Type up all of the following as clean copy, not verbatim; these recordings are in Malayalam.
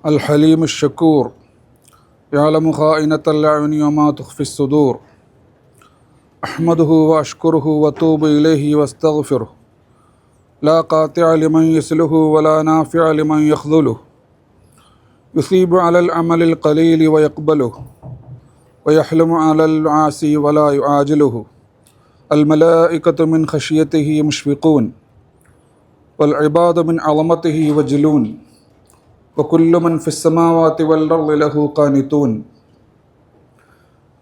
الحليم الشكور يعلم خائنة الأعين وما تخفي الصدور أحمده وأشكره وأتوب إليه وأستغفره لا قاطع لمن يسله ولا نافع لمن يخذله يثيب على العمل القليل ويقبله ويحلم على العاصي ولا يعاجله الملائكة من خشيته مشفقون والعباد من عظمته وجلون وكل من في السماوات والأرض له قانتون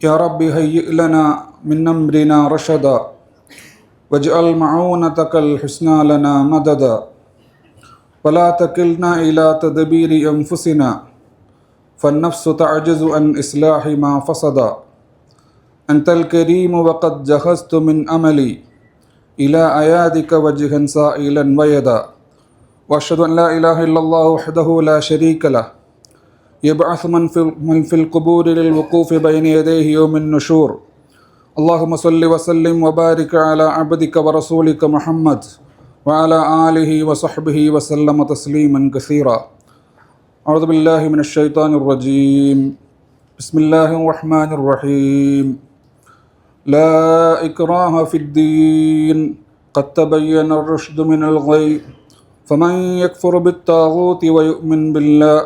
يا رب هيئ لنا من أمرنا رشدا واجعل معونتك الحسنى لنا مددا ولا تكلنا إلى تدبير أنفسنا فالنفس تعجز عن إصلاح ما فسدا أنت الكريم وقد جهزت من أملي إلى أيادك وجها سائلا ويدا وأشهد أن لا إله إلا الله وحده لا شريك له يبعث من في القبور للوقوف بين يديه يوم النشور اللهم صل وسلم وبارك على عبدك ورسولك محمد وعلى آله وصحبه وسلم تسليما كثيرا أعوذ بالله من الشيطان الرجيم بسم الله الرحمن الرحيم لا إكراه في الدين قد تبين الرشد من الغي فمن يكفر بالطاغوت ويؤمن بالله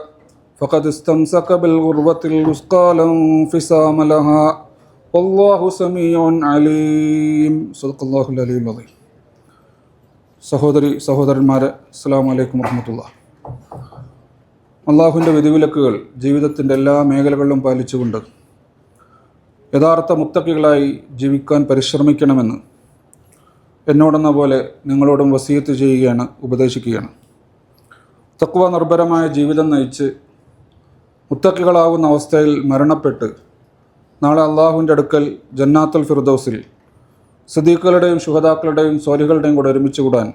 فقد استمسك بالعروة الوثقى لا انفصام لها والله سميع عليم صدق الله العلي العظيم. സഹോദരന്മാരെ, അസ്സലാമു അലൈക്കും വറഹ്മത്തുള്ളാഹി. അള്ളാഹുവിൻ്റെ വിധിവിലക്കുകൾ ജീവിതത്തിൻ്റെ എല്ലാ മേഖലകളിലും പാലിച്ചുകൊണ്ട് യഥാർത്ഥ മുത്തഖികളായി ജീവിക്കാൻ പരിശ്രമിക്കണമെന്ന് എന്നോടെന്ന പോലെ നിങ്ങളോടും വസിയത്ത് ചെയ്യുകയാണ്, ഉപദേശിക്കുകയാണ്. തഖ്വ നിർഭരമായ ജീവിതം നയിച്ച് മുത്തഖികളാവുന്ന അവസ്ഥയിൽ മരണപ്പെട്ട് നാളെ അള്ളാഹുവിൻ്റെ അടുക്കൽ ജന്നാത്തുൽ ഫിർദൗസിൽ സിദ്ദീഖുകളുടെയും ശുഹദാക്കളുടെയും സ്വാലിഹുകളുടെയും കൂടെ ഒരുമിച്ച് കൂടാൻ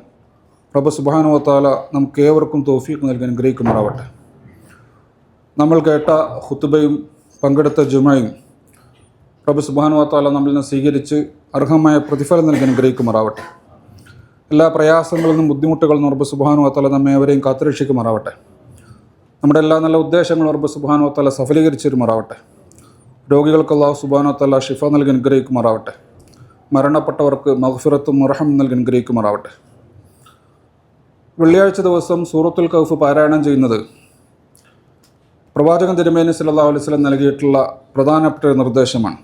റബ്ബ് സുബ്ഹാനഹു വ തആല നമുക്കേവർക്കും തൗഫീഖ് നൽകി അനുഗ്രഹിക്കുമാറാവട്ടെ. നമ്മൾ കേട്ട ഖുതുബയും പങ്കെടുത്ത ജുമയും റബ്ബ് സുബ്ഹാനഹു വ തആല നമ്മളിൽ നിന്ന് സ്വീകരിച്ച് അർഹമായ പ്രതിഫലം നൽകി അനുഗ്രഹിക്കുമാറാവട്ടെ. എല്ലാ പ്രയാസങ്ങളിൽ നിന്നും ബുദ്ധിമുട്ടുകളിൽ നിന്നും റബ്ബ് സുബ്ഹാനഹു വ തആല നമ്മെ ഏവരെയും കാത്തുരക്ഷിക്കുമാറാവട്ടെ. നമ്മുടെ എല്ലാ നല്ല ഉദ്ദേശങ്ങളും റബ്ബ് സുബ്ഹാനഹു വ തആല സഫലീകരിച്ചിരുമാറാവട്ടെ. രോഗികൾക്ക് അല്ലാഹു സുബ്ഹാനഹു വ തആല ഷിഫ നൽകി അനുഗ്രഹിക്കുമാറാവട്ടെ. മരണപ്പെട്ടവർക്ക് മഗ്ഫിറത്തും റഹ്മത്തും നൽകി അനുഗ്രഹിക്കുമാറാവട്ടെ. വെള്ളിയാഴ്ച ദിവസം സൂറത്തുൽ കഹ്ഫ് പാരായണം ചെയ്യുന്നത് പ്രവാചകൻ തിരുമേനി സല്ലല്ലാഹു അലൈഹി വസല്ലം നൽകിയിട്ടുള്ള പ്രധാനപ്പെട്ട ഒരു നിർദ്ദേശമാണ്.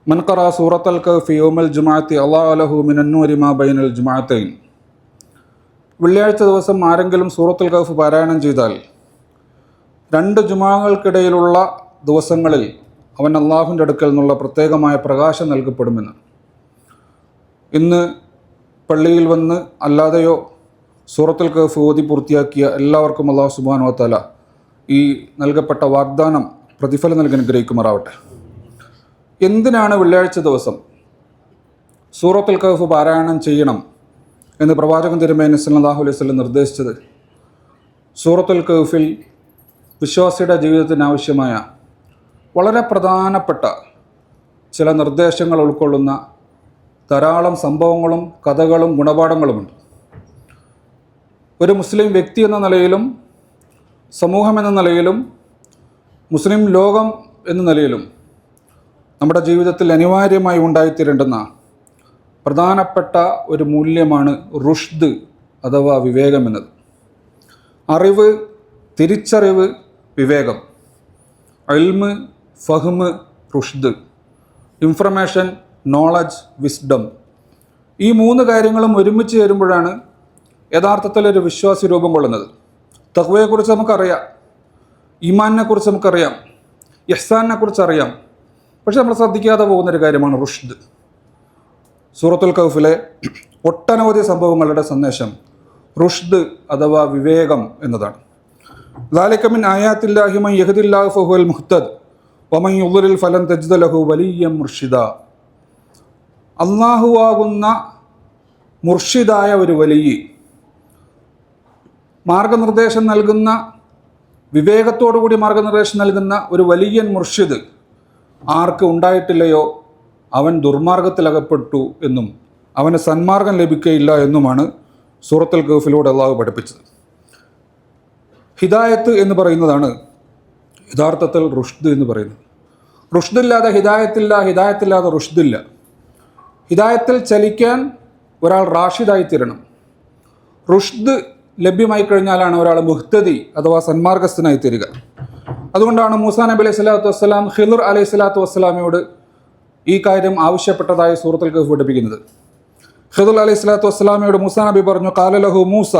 മൻ ഖറഅ സൂറത്തുൽ കഹ്ഫി യൗമൽ ജുമുഅത്തി അല്ലാഹു ലഹു മിനൻ നൂരി മാ ബൈനൽ ജുമുഅത്തൈൻ. വെള്ളിയാഴ്ച ദിവസം ആരെങ്കിലും സൂറത്തുൽ കഹ്ഫ് പാരായണം ചെയ്താൽ 2 ജുമുഅകൾക്കിടയിലുള്ള ദിവസങ്ങളിൽ അവൻ അള്ളാഹുവിൻ്റെ അടുക്കൽ നിന്നുള്ള പ്രത്യേകമായ പ്രകാശം നൽകപ്പെടുമെന്ന്. ഇന്ന് പള്ളിയിൽ വന്ന് അല്ലാതെയോ സൂറത്തുൽ കഹ്ഫ് ഓതി പൂർത്തിയാക്കിയ എല്ലാവർക്കും അല്ലാഹു സുബ്ഹാനഹു വ തആല ഈ നൽകപ്പെട്ട വാഗ്ദാനം പ്രതിഫലം നൽകി അനുഗ്രഹിക്കുമാറാവട്ടെ. എന്തിനാണ് വെള്ളിയാഴ്ച ദിവസം സൂറത്തുൽ കഹ്ഫ് പാരായണം ചെയ്യണം എന്ന് പ്രവാചകൻ തിരുമേനി സല്ലല്ലാഹു അലൈഹി വസല്ലം നിർദ്ദേശിച്ചത്? സൂറത്തുൽ കഹ്ഫിൽ വിശ്വാസിയുടെ ജീവിതത്തിന് ആവശ്യമായ വളരെ പ്രധാനപ്പെട്ട ചില നിർദ്ദേശങ്ങൾ ഉൾക്കൊള്ളുന്ന ധാരാളം സംഭവങ്ങളും കഥകളും ഗുണപാഠങ്ങളുമുണ്ട്. ഒരു മുസ്ലിം വ്യക്തി എന്ന നിലയിലും സമൂഹം എന്ന നിലയിലും മുസ്ലിം ലോകം എന്ന നിലയിലും നമ്മുടെ ജീവിതത്തിൽ അനിവാര്യമായി ഉണ്ടായിത്തീരേണ്ടുന്ന പ്രധാനപ്പെട്ട ഒരു മൂല്യമാണ് റുഷ്ദ് അഥവാ വിവേകം എന്നത്. അറിവ്, തിരിച്ചറിവ്, വിവേകം. ഇൽമ്, ഫഹ്മ്, റുഷ്ദ്. Information, knowledge, wisdom. ഈ 3 കാര്യങ്ങളും ഒരുമിച്ച് ചേരുമ്പോഴാണ് യഥാർത്ഥത്തിലൊരു വിശ്വാസി രൂപം കൊള്ളുന്നത്. തഖ്വയെക്കുറിച്ച് നമുക്കറിയാം, ഈമാനിനെക്കുറിച്ച് നമുക്കറിയാം, ഇഹ്സാനിനെക്കുറിച്ച് അറിയാം. പക്ഷെ നമ്മൾ ശ്രദ്ധിക്കാതെ പോകുന്നൊരു കാര്യമാണ് റുഷ്ദ്. സൂറത്തുൽ കഹ്ഫിലെ ഒട്ടനവധി സംഭവങ്ങളുടെ സന്ദേശം റുഷ്ദ് അഥവാ വിവേകം എന്നതാണ്. ذَلِكَ مِنْ آيَاتِ اللَّهِ مَنْ يَهْدِ اللَّهُ فَهُوَ الْمُهْتَدِ وَمَنْ يُضْلِلْ فَلَنْ تَجِدَ لَهُ وَلِيًّا മുർഷിദാ. അള്ളാഹുവാകുന്ന മുർഷിദായ ഒരു വലിയ മാർഗനിർദ്ദേശം നൽകുന്ന, വിവേകത്തോടുകൂടി മാർഗനിർദ്ദേശം നൽകുന്ന ഒരു വലിയൻ മുർഷിദ് ആർക്ക് ഉണ്ടായിട്ടില്ലയോ അവൻ ദുർമാർഗത്തിലകപ്പെട്ടു എന്നും അവന് സന്മാർഗം ലഭിക്കുകയില്ല എന്നുമാണ് സൂറത്തുൽ കഹ്ഫിലൂടെ അള്ളാഹു പഠിപ്പിച്ചത്. ഹിദായത്ത് എന്ന് പറയുന്നതാണ് യഥാർത്ഥത്തിൽ റുഷ്ദ് എന്ന് പറയുന്നത്. റുഷ്ദില്ലാതെ ഹിദായത്തില്ല, ഹിദായത്തില്ലാതെ റുഷ്ദില്ല. ഹിദായത്തിൽ ചലിക്കാൻ ഒരാൾ റാഷിദായി തീരണം. റുഷ്ദ് ലഭ്യമായി കഴിഞ്ഞാലാണ് ഒരാൾ മുഹ്തദി അഥവാ സന്മാർഗസ്ഥനായി തീരുക. അതുകൊണ്ടാണ് മൂസാ നബി അലൈഹി സ്വലാത്തു വസ്സലാം ഖിദർ അലൈഹി സ്വലാത്തു വസ്സലാമിയോട് ഈ കാര്യം ആവശ്യപ്പെട്ടതായി സൂറത്തുൽ കഹ്ഫ് പഠിപ്പിക്കുന്നത്. ഖിദർ അലൈഹി സ്വലാത്തു വസ്സലാമിയോട് മൂസാ നബി പറഞ്ഞു, ഖാല ലഹു മൂസ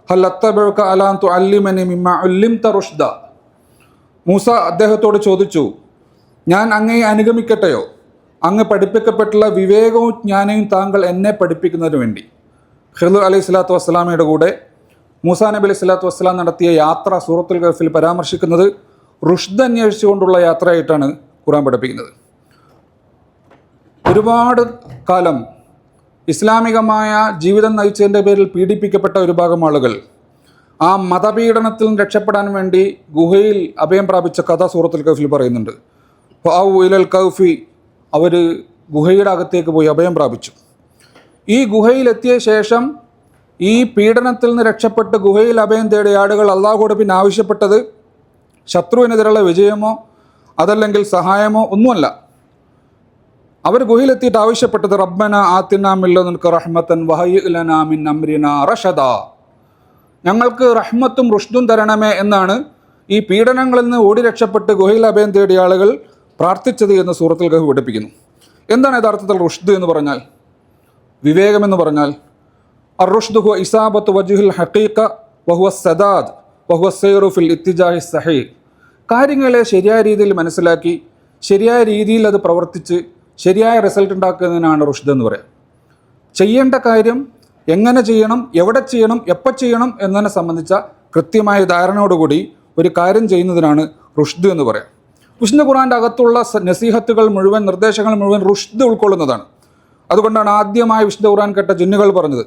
ഹൽ അത്തബഉക അലാ അൻ തുഅല്ലിമനി മിമ്മ ഉല്ലിംത റുഷ്ദ. മൂസ അദ്ദേഹത്തോട് ചോദിച്ചു, ഞാൻ അങ്ങയെ അനുഗമിക്കട്ടെയോ? അങ്ങ് പഠിപ്പിക്കപ്പെട്ടുള്ള വിവേകവും ജ്ഞാനവും താങ്കൾ എന്നെ പഠിപ്പിക്കുന്നതിന് വേണ്ടി. ഖിദർ അലൈഹി സ്വലാത്തു വസ്സലാമയുടെ കൂടെ മൂസാ നബി അലൈഹി സ്വലാത്തു വസ്സലാം നടത്തിയ യാത്ര സൂറത്തുൽ കഹ്ഫിൽ പരാമർശിക്കുന്നത് റുഷ്ദ് അന്വേഷിച്ചുകൊണ്ടുള്ള യാത്രയായിട്ടാണ് ഖുർആൻ പഠിപ്പിക്കുന്നത്. ഒരുപാട് കാലം ഇസ്ലാമികമായ ജീവിതം നയിച്ചതിൻ്റെ പേരിൽ പീഡിപ്പിക്കപ്പെട്ട ഒരു ഭാഗം ആളുകൾ ആ മതപീഡനത്തിൽ നിന്ന് രക്ഷപ്പെടാൻ വേണ്ടി ഗുഹയിൽ അഭയം പ്രാപിച്ച കഥ സൂറത്തുൽ കഹ്ഫിൽ പറയുന്നുണ്ട്. ഇലൽ കഹ്ഫി, അവർ ഗുഹയുടെ അകത്തേക്ക് പോയി അഭയം പ്രാപിച്ചു. ഈ ഗുഹയിലെത്തിയ ശേഷം ഈ പീഡനത്തിൽ നിന്ന് രക്ഷപ്പെട്ട് ഗുഹയിൽ അഭയം തേടിയ ആളുകൾ അള്ളാഹുവോട് പിന്നെ ആവശ്യപ്പെട്ടത് ശത്രുവിനെതിരെയുള്ള വിജയമോ അതല്ലെങ്കിൽ സഹായമോ ഒന്നുമല്ല. അവർ ഗുഹയിലെത്തിയിട്ട് ആവശ്യപ്പെട്ടത് റബ്ബന ആതിനാ മിൻ ലദുൻക റഹ്മതൻ വഹയ്യിഇ ലനാ മിൻ അംരിനാ റഷദാ, ഞങ്ങൾക്ക് റഹ്മത്തും റുഷ്ദും തരണമേ എന്നാണ് ഈ പീഡനങ്ങളിൽ നിന്ന് ഓടി രക്ഷപ്പെട്ട് ഗുഹയിൽ അഭയം തേടിയ ആളുകൾ പ്രാർത്ഥിച്ചത് എന്ന് സൂറത്തുൽ കഹ്ഫ് പഠിപ്പിക്കുന്നു. എന്താണ് യഥാർത്ഥത്തിൽ റുഷ്ദ് എന്ന് പറഞ്ഞാൽ? വിവേകമെന്ന് പറഞ്ഞാൽ അർ-റുഷ്ദു ഹുവ ഇസാബത്തു വജ്ഹിൽ ഹഖീഖ വഹുവ സദാദ് വഹുവ സൈറു ഫിൽ ഇത്തിജാഹി സഹീഹ്. കാര്യങ്ങളെ ശരിയായ രീതിയിൽ മനസ്സിലാക്കി ശരിയായ രീതിയിൽ അത് പ്രവർത്തിച്ച് ശരിയായ റിസൾട്ട് ഉണ്ടാക്കുന്നതിനാണ് റുഷ്ദ് എന്ന് പറയാം. ചെയ്യേണ്ട കാര്യം എങ്ങനെ ചെയ്യണം, എവിടെ ചെയ്യണം, എപ്പോൾ ചെയ്യണം എന്നതിനെ സംബന്ധിച്ച കൃത്യമായ ധാരണയോടുകൂടി ഒരു കാര്യം ചെയ്യുന്നതിനാണ് റുഷ്ദ് എന്ന് പറയാം. വിശുദ്ധ ഖുർആൻ്റെ അകത്തുള്ള നസീഹത്തുകൾ മുഴുവൻ, നിർദ്ദേശങ്ങൾ മുഴുവൻ റുഷ്ദ് ഉൾക്കൊള്ളുന്നതാണ്. അതുകൊണ്ടാണ് ആദ്യമായി വിശുദ്ധ ഖുർആൻ കേട്ട ജിന്നുകൾ പറഞ്ഞത്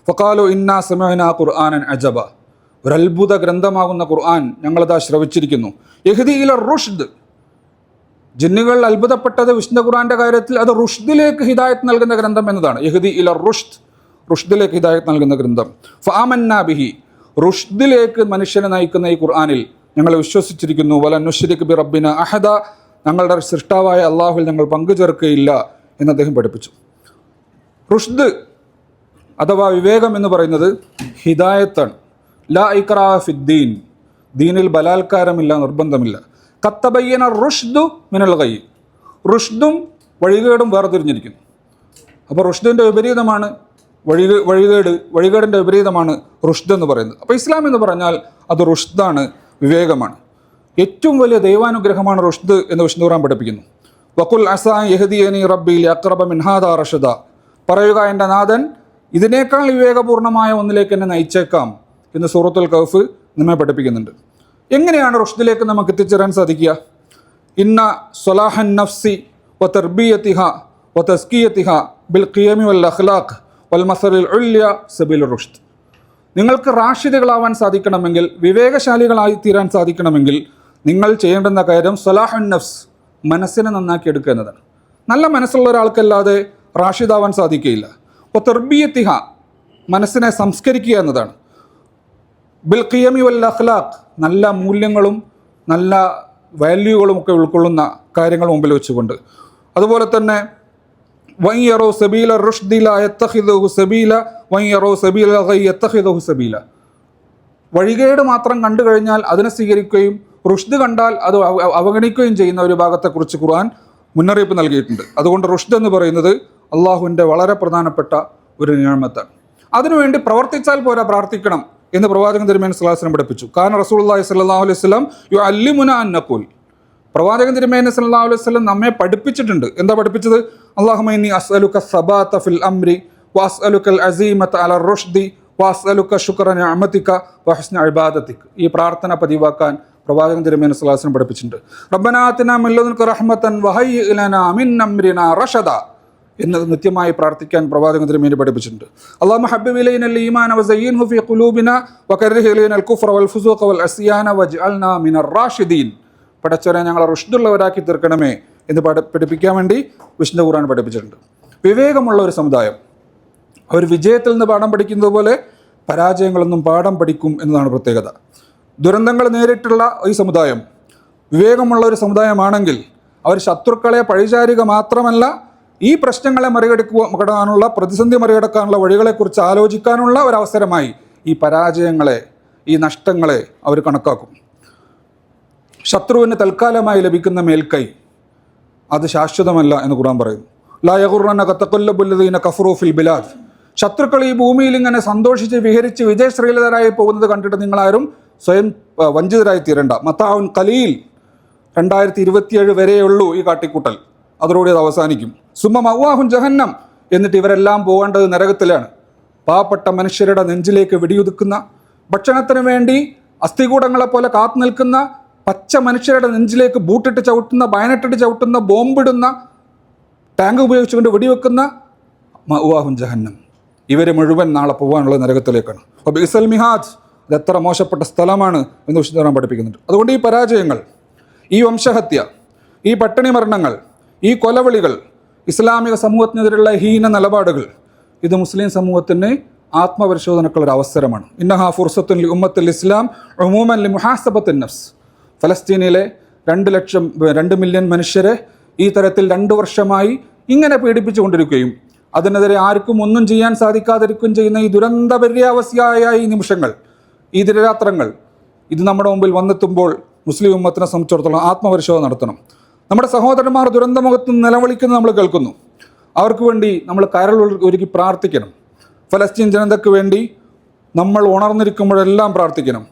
ഫഖാലു ഇന്നാ സമഅനാ ഖുർആനൻ അജബ, ഒരു അത്ഭുത ഗ്രന്ഥമാകുന്ന ഖുർആൻ ഞങ്ങളതാ ശ്രവിച്ചിരിക്കുന്നു. യഹ്ദി ഇല റുഷ്ദ്, ജിന്നുകൾ അത്ഭുതപ്പെട്ടത് വിശുദ്ധ ഖുർആന്റെ കാര്യത്തിൽ അത് റുഷ്ദിലേക്ക് ഹിദായത്ത് നൽകുന്ന ഗ്രന്ഥം എന്നതാണ്. യഹ്ദി ഇല റുഷ്ദ്, റുഷ്ദിലേക്ക് ഹിദായത്ത് നൽകുന്ന ഗ്രന്ഥം. ഫആമന്നാ ബിഹി, റുഷ്ദിലേക്ക് മനുഷ്യനെ നയിക്കുന്ന ഈ ഖുർആനിൽ ഞങ്ങൾ വിശ്വസിച്ചിരിക്കുന്നു. വലൻ നുശ്രിക് ബി റബ്ബിന അഹദ, ഞങ്ങളുടെ സൃഷ്ടാവായ അള്ളാഹുവിൽ ഞങ്ങൾ പങ്കുചേർക്കുകയില്ല എന്ന് അദ്ദേഹം പഠിപ്പിച്ചു. റുഷ്ദ് അഥവാ വിവേകം എന്ന് പറയുന്നത് ഹിദായത്താണ്. ലാ ഇക്റാഹ ഫിദ്ദീൻ, ദീനിൽ ബലാത്കാരമില്ല, നിർബന്ധമില്ല. കത്തബയ്യന റുഷ്ദു മിനൽ ഗയ്, റുഷ്ദും വഴികേടും വേർതിരിഞ്ഞിരിക്കുന്നു. അപ്പോൾ റുഷ്ദിൻ്റെ വിപരീതമാണ് വഴികേടിൻ്റെ വിപരീതമാണ് റുഷ്ദ് എന്ന് പറയുന്നത്. അപ്പോൾ ഇസ്ലാം എന്ന് പറഞ്ഞാൽ അത് റുഷ്ദാണ്, വിവേകമാണ്. ഏറ്റവും വലിയ ദൈവാനുഗ്രഹമാണ് റുഷ്ദ് എന്ന് വിശുദ്ധ ഖുർആൻ പഠിപ്പിക്കുന്നു. വഖുൽ അസാ യഹ്ദിയനി റബ്ബി ലിഅഖ്റബ മിൻ ഹാദാ റഷദ, പറയുക എൻ്റെ നാഥൻ ഇതിനേക്കാൾ വിവേകപൂർണ്ണമായ ഒന്നിലേക്ക് എന്നെ നയിച്ചേക്കാം എന്ന് സൂറത്തുൽ കഹ്ഫ് നമ്മെ പഠിപ്പിക്കുന്നുണ്ട്. എങ്ങനെയാണ് റുഷ്ദിലേക്ക് നമുക്ക് എത്തിച്ചേരാൻ സാധിക്കുക? ഇന്ന സ്വലാഹൻ നഫ്സി വ തർബിയതിഹ വ തസ്കിയതിഹ ബിൽ ഖിയമി വൽ അഖ്ലാഖ് വൽ മസറിൽ ഉല്യ സബീലുർ റുഷ്ദ്. നിങ്ങൾക്ക് റാഷിദുകളാവാൻ സാധിക്കണമെങ്കിൽ, വിവേകശാലികളായി തീരാൻ സാധിക്കണമെങ്കിൽ നിങ്ങൾ ചെയ്യേണ്ടുന്ന കാര്യം സ്വലാഹുൻ നഫ്സ്, മനസ്സിനെ നന്നാക്കി എടുക്കുക എന്നതാണ്. നല്ല മനസ്സുള്ള ഒരാൾക്കല്ലാതെ റാഷിദാവാൻ സാധിക്കുകയില്ല. അപ്പോൾ തർബിയത്തിഹ, മനസ്സിനെ സംസ്കരിക്കുക എന്നതാണ്. ബിൽ ഖിയമി വൽ അഖ്ലാഖ്, നല്ല മൂല്യങ്ങളും നല്ല വാല്യൂകളും ഒക്കെ ഉൾക്കൊള്ളുന്ന കാര്യങ്ങൾ മുമ്പിൽ വെച്ചുകൊണ്ട്. അതുപോലെ തന്നെ വയ്യറോ സബീല റുഷ്ദില യത്തഖിദുഹു സബീല വയ്യറോ സബീല ഗൈ യത്തഖിദുഹു സബീല. വഴികേട് മാത്രം കണ്ടു കഴിഞ്ഞാൽ അതിനെ സ്വീകരിക്കുകയും റുഷ്ദ് കണ്ടാൽ അത് അവഗണിക്കുകയും ചെയ്യുന്ന ഒരു ഭാഗത്തെക്കുറിച്ച് ഖുർആൻ മുന്നറിയിപ്പ് നൽകിയിട്ടുണ്ട്. അതുകൊണ്ട് റുഷ്ദ് എന്ന് പറയുന്നത് അള്ളാഹുവിൻ്റെ വളരെ പ്രധാനപ്പെട്ട ഒരു നിയമത്താണ്. അതിനുവേണ്ടി പ്രവർത്തിച്ചാൽ പോരാ, പ്രാർത്ഥിക്കണം എന്ന് പ്രവാചകൻ തിരുമേനി സ്വല്ലല്ലാഹു അലൈഹി വസല്ലം പഠിപ്പിച്ചു. കാരണം റസൂലുള്ളാഹി സ്വല്ലല്ലാഹു അലൈഹി വസല്ലം യുഅല്ലിമുനാ അൻ നഖൂൽ, പ്രവാചകൻ തിരുമേനി സ്വല്ലല്ലാഹു അലൈഹി വസല്ലം നമ്മെ പഠിപ്പിച്ചിട്ടുണ്ട്. എന്താ പഠിപ്പിച്ചത്? അല്ലാഹുമ്മ ഇന്നി അസ്അലുക സബാത ഫിൽ അംരി വഅസ്അലുകൽ അസീമത അലർ റുഷ്ദി വഅസ്അലുക ശുക്ര നിഅമതിക വഹുസ്ന ഇബാദതിക. ഈ പ്രാർത്ഥന പതിവാക്കാൻ പ്രവാചകൻ തിരുമേനി സ്വല്ലല്ലാഹു അലൈഹി വസല്ലം പഠിപ്പിച്ചിട്ടുണ്ട്. റബ്ബനാ ആതിനാ മിൻ ലദുൻക റഹ്മതൻ വഹയ്യിഇ ലനാ മിൻ അംരിനാ റഷദ എന്നത് നിത്യമായി പ്രാർത്ഥിക്കാൻ പ്രവാചകൻ തിരുമേനി പഠിപ്പിച്ചിട്ടുണ്ട്. അല്ലാഹുമ്മ ഹബ്ബിബ് ഇലൈനൽ ഈമാന വസയ്യിൻഹു ഫീ ഖുലൂബിനാ വകർരിഹ് ഇലൈനൽ കുഫ്ര വൽ ഫുസൂഖ വൽ അസ്യാന വജ്അൽനാ മിനർ റാഷിദീൻ. പടച്ചവനെ ഞങ്ങളെ റുഷ്ദുള്ളവരാക്കി തീർക്കണമേ എന്ന് പഠിപ്പിക്കാൻ വേണ്ടി വിശുദ്ധ ഖുർആൻ പഠിപ്പിച്ചിട്ടുണ്ട്. വിവേകമുള്ള ഒരു സമുദായം അവർ വിജയത്തിൽ നിന്ന് പാഠം പഠിക്കുന്നത് പോലെ പരാജയങ്ങളൊന്നും പാഠം പഠിക്കും എന്നതാണ് പ്രത്യേകത. ദുരന്തങ്ങൾ നേരിട്ടുള്ള ഈ സമുദായം വിവേകമുള്ള ഒരു സമുദായമാണെങ്കിൽ അവർ ശത്രുക്കളെ പഴിചാരുക മാത്രമല്ല, ഈ പ്രശ്നങ്ങളെ മറികടക്കാനുള്ള പ്രതിസന്ധി മറികടക്കാനുള്ള വഴികളെക്കുറിച്ച് ആലോചിക്കാനുള്ള ഒരവസരമായി ഈ പരാജയങ്ങളെ, ഈ നഷ്ടങ്ങളെ അവർ കണക്കാക്കും. ശത്രുവിന് തൽക്കാലമായി ലഭിക്കുന്ന മേൽക്കൈ അത് ശാശ്വതമല്ല എന്ന് ഖുർആൻ പറയുന്നു. ലാ യഗുർറന്നക തഖല്ലബുല്ലദീന കഫറൂ ഫിൽ ബിലാദ്. ശത്രുക്കൾ ഈ ഭൂമിയിൽ ഇങ്ങനെ സന്തോഷിച്ച് വിഹരിച്ച് വിജയശ്രീലിതരായി പോകുന്നത് കണ്ടിട്ട് നിങ്ങളാരും സ്വയം വഞ്ചിതരായി തീരണ്ട. മതാഉൻ ഖലീൽ, 2027 വരെയുള്ളൂ ഈ കാട്ടിക്കൂട്ടൽ, അതോടുകൂടി അത് അവസാനിക്കും. സുമ്മ മഅ്വാഹും ജഹന്നം, എന്നിട്ട് ഇവരെല്ലാം പോകേണ്ടത് നരകത്തിലാണ്. പാവപ്പെട്ട മനുഷ്യരുടെ നെഞ്ചിലേക്ക് വെടിയുതിക്കുന്ന, ഭക്ഷണത്തിന് വേണ്ടി അസ്ഥികൂടങ്ങളെ പോലെ കാത്തു നിൽക്കുന്ന, പച്ച മനുഷ്യരുടെ നെഞ്ചിലേക്ക് ബൂട്ടിട്ട് ചവിട്ടുന്ന, ബയനറ്റിട്ട് ചവിട്ടുന്ന, ബോംബിടുന്ന, ടാങ്ക് ഉപയോഗിച്ചുകൊണ്ട് വെടിവെക്കുന്ന മഅ്വാഹും ജഹന്നം. ഇവർ മുഴുവൻ നാളെ പോകാനുള്ള നരകത്തിലേക്കാണ്. അപ്പോൾ ബിഅ്സൽ മിഹാദ്, ഇത് എത്ര മോശപ്പെട്ട സ്ഥലമാണ് എന്ന് വിശുദ്ധ ഖുർആൻ പഠിപ്പിക്കുന്നുണ്ട്. അതുകൊണ്ട് ഈ പരാജയങ്ങൾ, ഈ വംശഹത്യ, ഈ പട്ടിണി മരണങ്ങൾ, ഈ കൊലവിളികൾ, ഇസ്ലാമിക സമൂഹത്തിനെതിരെയുള്ള ഹീന നിലപാടുകൾ, ഇത് മുസ്ലിം സമൂഹത്തിന് ആത്മപരിശോധനക്കുള്ളൊരു അവസരമാണ്. ഇന്നഹാ ഫുർസത്തുൻ ലി ഉമ്മത്തിൽ ഇസ്ലാം ഉമൂമൻ ലി മുഹാസബത്തിൻ നഫ്സ്. ഫലസ്തീനിലെ 2 മില്യൺ മനുഷ്യരെ ഈ തരത്തിൽ 2 വർഷമായി ഇങ്ങനെ പീഡിപ്പിച്ചുകൊണ്ടിരിക്കുകയും അതിനെതിരെ ആർക്കും ഒന്നും ചെയ്യാൻ സാധിക്കാതിരിക്കുകയും ചെയ്യുന്ന ഈ ദുരന്ത പര്യാവസ്ഥയായ ഈ നിമിഷങ്ങൾ, ഈ ദിനരാത്രങ്ങൾ, ഇത് നമ്മുടെ മുമ്പിൽ വന്നെത്തുമ്പോൾ മുസ്ലിം ഉമ്മത്തിനെ സംബന്ധിച്ചിടത്തോളം ആത്മപരിശോധന നടത്തണം. നമ്മുടെ സഹോദരന്മാർ ദുരന്തമുഖത്ത് നിലവിളിക്കുന്നത് നമ്മൾ കേൾക്കുന്നു. അവർക്ക് വേണ്ടി നമ്മൾ കരൾ ഒരുക്കി പ്രാർത്ഥിക്കണം. ഫലസ്തീൻ ജനതയ്ക്ക് വേണ്ടി നമ്മൾ ഉണർന്നിരിക്കുമ്പോഴെല്ലാം പ്രാർത്ഥിക്കണം.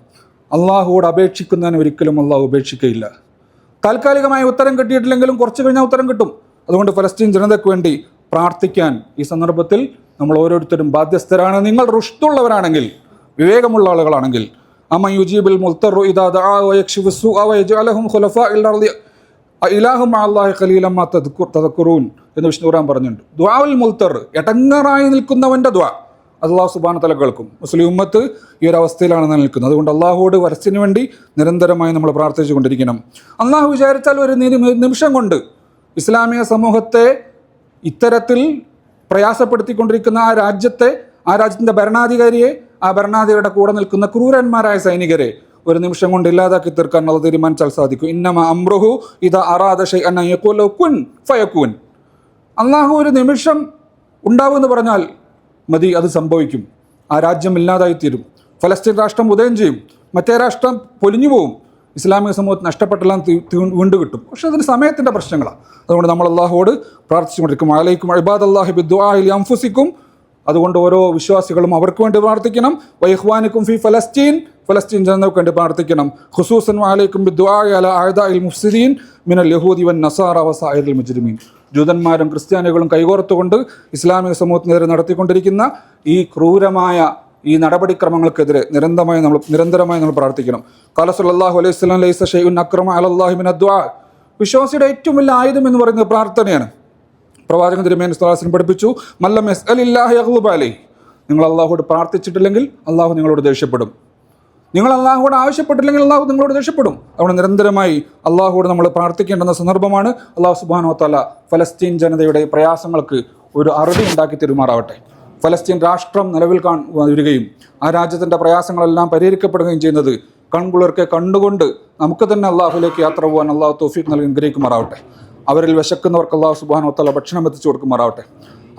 അള്ളാഹുവോട് അപേക്ഷിക്കുന്നതിന് ഒരിക്കലും അള്ളാഹു ഉപേക്ഷിക്കുകയില്ല. താൽക്കാലികമായ ഉത്തരം കിട്ടിയിട്ടില്ലെങ്കിലും കുറച്ച് കഴിഞ്ഞാൽ ഉത്തരം കിട്ടും. അതുകൊണ്ട് ഫലസ്തീൻ ജനതയ്ക്ക് വേണ്ടി പ്രാർത്ഥിക്കാൻ ഈ സന്ദർഭത്തിൽ നമ്മൾ ഓരോരുത്തരും ബാധ്യസ്ഥരാണ്. നിങ്ങൾ റുഷ്തുള്ളവരാണെങ്കിൽ, വിവേകമുള്ള ആളുകളാണെങ്കിൽ, അമൻ യുജീബുൽ മുൽത്തറു ഇദാ ദഅ വയക്ഷിഫു സുഅ വയജഅലഹും ഖുലഫാഇൽ അർളി ഇലാഹു മഅല്ലാഹി ഖലീലൻ മാ തദ്കുറൂൻ എന്ന് വിഷ്ണു ഖുർആൻ പറഞ്ഞിട്ടുണ്ട്. ദുആഉൽ മുൽത്തർ, എടങ്ങറായി നിൽക്കുന്നവൻ്റെ ദുആ അല്ലാഹു സുബ്ഹാനഹു വ തആല കേൾക്കും. മുസ്ലിം ഉമ്മത്ത് ഈ ഒരു അവസ്ഥയിലാണ് നിൽക്കുന്നത്. അതുകൊണ്ട് അള്ളാഹുവോട് വരച്ചിന് വേണ്ടി നിരന്തരമായി നമ്മൾ പ്രാർത്ഥിച്ചു കൊണ്ടിരിക്കണം. അള്ളാഹു വിചാരിച്ചാൽ ഒരു നിമിഷം കൊണ്ട് ഇസ്ലാമിക സമൂഹത്തെ ഇത്തരത്തിൽ പ്രയാസപ്പെടുത്തിക്കൊണ്ടിരിക്കുന്ന ആ രാജ്യത്തിൻ്റെ ഭരണാധികാരിയെ, ആ ഭരണാധികാരിയുടെ കൂടെ നിൽക്കുന്ന ക്രൂരന്മാരായ സൈനികരെ ഒരു നിമിഷം കൊണ്ട് ഇല്ലാതാക്കി തീർക്കാൻ അത് തീരുമാനിച്ചാൽ സാധിക്കും. ഇന്നമ അംറുഹു ഇദാ അറാദ ശൈഅൻ അൻ യഖൂല കുൻ ഫയകൂൻ. അള്ളാഹു ഒരു നിമിഷം ഉണ്ടാവുമെന്ന് പറഞ്ഞാൽ മതി, അത് സംഭവിക്കും. ആ രാജ്യം ഇല്ലാതായിത്തീരും. ഫലസ്തീൻ രാഷ്ട്രം ഉദയം ചെയ്യും, മറ്റേ രാഷ്ട്രം പൊലിഞ്ഞു പോവും, ഇസ്ലാമിക സമൂഹത്തിന് നഷ്ടപ്പെട്ടെല്ലാം വീണ്ടും കിട്ടും. പക്ഷെ അതിന് സമയത്തിൻ്റെ പ്രശ്നങ്ങളാണ്. അതുകൊണ്ട് നമ്മൾ അള്ളാഹുവോട് പ്രാർത്ഥിച്ചുകൊണ്ടിരിക്കും. അലൈക്കും ഇബാദല്ലാഹി ബിദ്ദുആഇ ലി അൻഫുസിക്കും. അതുകൊണ്ട് ഓരോ വിശ്വാസികളും അവർക്ക് വേണ്ടി പ്രാർത്ഥിക്കണം. വഇഖ്വാനിക്കും ഫി ഫലസ്തീൻ ജനതയ്ക്ക് വേണ്ടി പ്രാർത്ഥിക്കണം. ഖുസൂസൻ വഅലൈക്കും ബിദ്ദുആഇ അലാ അഅദാഇൽ മുഫ്സിദീൻ മിനൽ യഹൂദി വൻ നസാറ വസാഇറിൽ മുജ്രിമീൻ. ജൂതന്മാരും ക്രിസ്ത്യാനികളും കൈകോർത്തുകൊണ്ട് ഇസ്ലാമിക സമൂഹത്തിനെതിരെ നടത്തിക്കൊണ്ടിരിക്കുന്ന ഈ ക്രൂരമായ ഈ നടപടിക്രമങ്ങൾക്കെതിരെ നിരന്തരമായി നമ്മൾ പ്രാർത്ഥിക്കണം. ഖാല സല്ലല്ലാഹു അലൈഹി വസല്ലം ലൈസ ശൈഉൻ അക്രമ അലല്ലാഹി മിന ദുആ. വിശ്വാസിയുടെ ഏറ്റവും വലിയ ആയുധം എന്ന് പറയുന്നത് പ്രാർത്ഥനയാണ്. പ്രവാചകൻ തിരുമേനി സ്വല്ലല്ലാഹു അലൈഹി വസല്ലം പഠിപ്പിച്ചു, മല്ലം യസ്അലില്ലാഹി യഗ്ളുബ അലൈഹി. നിങ്ങൾ അള്ളാഹുവോട് പ്രാർത്ഥിച്ചിട്ടില്ലെങ്കിൽ അള്ളാഹു നിങ്ങളോട് ദേഷ്യപ്പെടും. നിങ്ങൾ അള്ളാഹുവോട് ആവശ്യപ്പെട്ടില്ലെങ്കിൽ അള്ളാഹു നിങ്ങളോട് ദേഷ്യപ്പെടും. അവിടെ നിരന്തരമായി അള്ളാഹുവോട് നമ്മൾ പ്രാർത്ഥിക്കേണ്ടുന്ന സന്ദർഭമാണ്. അള്ളാഹു സുബ്ഹാനഹു വ തആല ഫലസ്തീൻ ജനതയുടെ പ്രയാസങ്ങൾക്ക് ഒരു അറുതി ഉണ്ടാക്കി തരുമാറാവട്ടെ. ഫലസ്തീൻ രാഷ്ട്രം നിലവിൽ വരികയും ആ രാജ്യത്തിൻ്റെ പ്രയാസങ്ങളെല്ലാം പരിഹരിക്കപ്പെടുകയും ചെയ്യുന്നത് കൺകുളിർക്കെ കണ്ടുകൊണ്ട് നമുക്ക് തന്നെ അള്ളാഹുലേക്ക് യാത്ര പോകാൻ അള്ളാഹു തൗഫീഖ് നൽകി അനുഗ്രഹിക്കുമാറാവട്ടെ. അവരിൽ വിശക്കുന്നവർക്ക് അള്ളാഹു സുബ്ഹാനഹു വ തആല ഭക്ഷണം എത്തിച്ചു കൊടുക്കുമാറാവട്ടെ.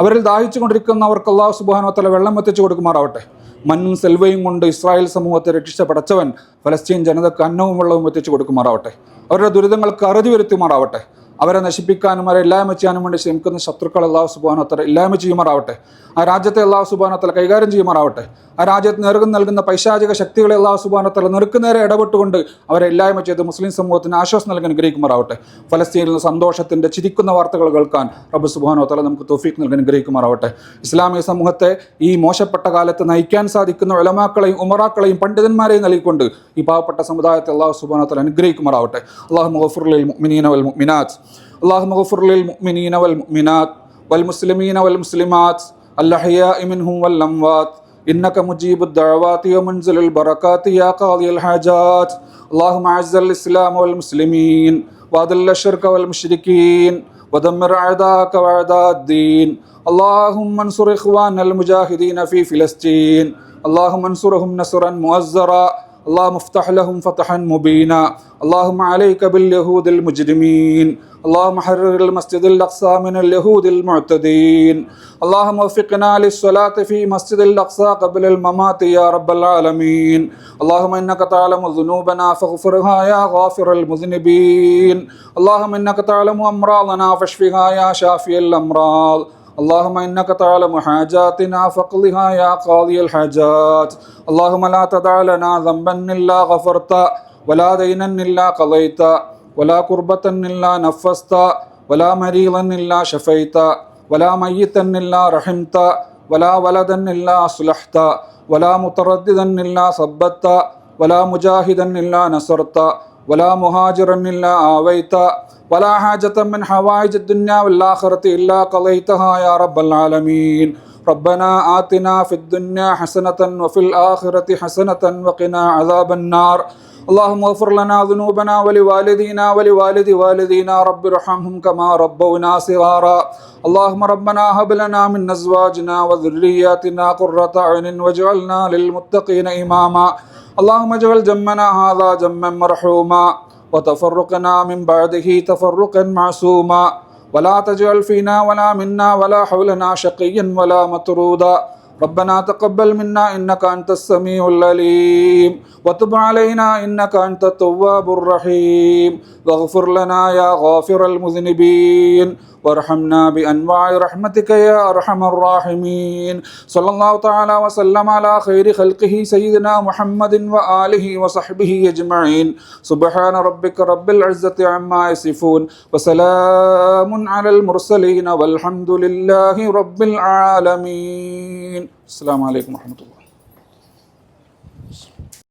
അവരിൽ ദാഹിച്ചു കൊണ്ടിരിക്കുന്നവർക്ക് അള്ളാഹു സുബ്ഹാനഹു വ തആല വെള്ളം എത്തിച്ചു കൊടുക്കുമാറാവട്ടെ. മണ്ണും സെൽവയും കൊണ്ട് ഇസ്രായേൽ സമൂഹത്തെ രക്ഷിച്ച പടച്ചവൻ ഫലസ്തീൻ ജനതയ്ക്ക് അന്നവും വെള്ളവും എത്തിച്ചു കൊടുക്കുമാറാവട്ടെ. അവരുടെ ദുരിതങ്ങൾക്ക് അറുതി വരുത്തുമാറാവട്ടെ. അവരെ നശിപ്പിക്കാനും അവരെ ഇല്ലായ്മ ചെയ്യാനും വേണ്ടി ശ്രമിക്കുന്ന ശത്രുക്കൾ അല്ലാഹു സുബ്ഹാനഹു വ തആല ഇല്ലായ്മ ചെയ്യുമാറാവട്ടെ. ആ രാജ്യത്തെ അല്ലാഹു സുബ്ഹാനഹു വ തആല കൈകാര്യം ചെയ്യുമാറാവട്ടെ. ആ രാജ്യത്ത് നൽകുന്ന പൈശാചിക ശക്തികളെ അല്ലാഹു സുബ്ഹാനഹു വ തആല നേരെ ഇടപെട്ടുകൊണ്ട് അവരെ ഇല്ലായ്മ ചെയ്ത് മുസ്ലിം സമൂഹത്തിന് ആശ്വാസം നൽകാൻ അനുഗ്രഹിക്കുമാറാവട്ടെ. ഫലസ്തീനിൽ സന്തോഷത്തിൻ്റെ ചിരിക്കുന്ന വാർത്തകൾ കേൾക്കാൻ റബ്ബ് സുബ്ഹാനഹു വ തആല നമുക്ക് തൗഫീഖ് നൽകാൻ അനുഗ്രഹിക്കുമാറാവട്ടെ. ഇസ്ലാമിക സമൂഹത്തെ ഈ മോശപ്പെട്ട കാലത്ത് നയിക്കാൻ സാധിക്കുന്ന ഉലമാക്കളെയും ഉമറാക്കളെയും പണ്ഡിതന്മാരെയും നൽകിക്കൊണ്ട് ഈ പാവപ്പെട്ട സമുദായത്തെ അല്ലാഹു സുബ്ഹാനഹു വ തആല അനുഗ്രഹിക്കുമാറാവട്ടെ. അല്ലാഹുമ്മ ഗഫിർ ലിൽ മുഅ്മിനീന വൽ മുഅ്മിനാത്ത് اللهم اغفر للمؤمنين والمؤمنات والمسلمين والمسلمات الأحياء منهم والأموات إنك مجيب الدعوات ومنزل البركات يا قاضي الحاجات. اللهم أعز الإسلام والمسلمين وأذل الشرك والمشركين ودمر أعداءك وأعداء الدين. اللهم انصر إخواننا المجاهدين في فلسطين. اللهم انصرهم نصرا مؤزرا. اللهم افتح لهم فتحا مبينا. اللهم عليك باليهود المجرمين. اللهم حرر المسجد الأقصى من اليهود المعتدين. اللهم وفقنا للصلاة في مسجد الأقصى قبل الممات يا رب العالمين. اللهم إنك تعلم ذنوبنا فاغفرها يا غافر المذنبين. اللهم إنك تعلم أمراضنا فاشفها يا شافي الأمراض. اللهم إنك تعلم حاجاتنا فاقضها يا قاضي الحاجات. اللهم لا تدع لنا ذنبا إلا غفرت، ولا دينا إلا قضيت، ولا كربة إلا نفست، ولا مريضا إلا شفيت، ولا ميتا إلا رحمت، ولا ولدا إلا أصلحت، ولا مترددا إلا ثبت، ولا مجاهدا إلا نصرت، ولا مهاجرا إلا آويت، ولا حاجة من حوائج الدنيا والآخرة إلا قضيتها يا رب العالمين. ربنا آتنا في الدنيا حسنة وفي الآخرة حسنة وقنا عذاب النار. اللهم اغفر لنا ذنوبنا ولوالدينا ولوالد والدينا رب ارحمهم كما ربونا صغارا. اللهم ربنا هب لنا من أزواجنا وذرياتنا قرة أعين واجعلنا للمتقين إماما. اللهم اجعل جمعنا هذا جمعا مرحوما، وتفرقنا من بعده تفرقا معصوما، ولا تجعل فينا ولا منا ولا حولنا شقيا ولا مطرودا. ربنا تقبل منا إنك أنت السميع العليم، وتب علينا إنك أنت التواب الرحيم، واغفر لنا يا غافر المذنبين، وارحمنا بأنواع رحمتك يا أرحم الراحمين. صلى الله تعالى وسلم على خير خلقه سيدنا محمد وآله وصحبه أجمعين. سبحان ربك رب العزة عما يصفون، وسلام على المرسلين، والحمد لله رب العالمين. السلام عليكم ورحمة الله.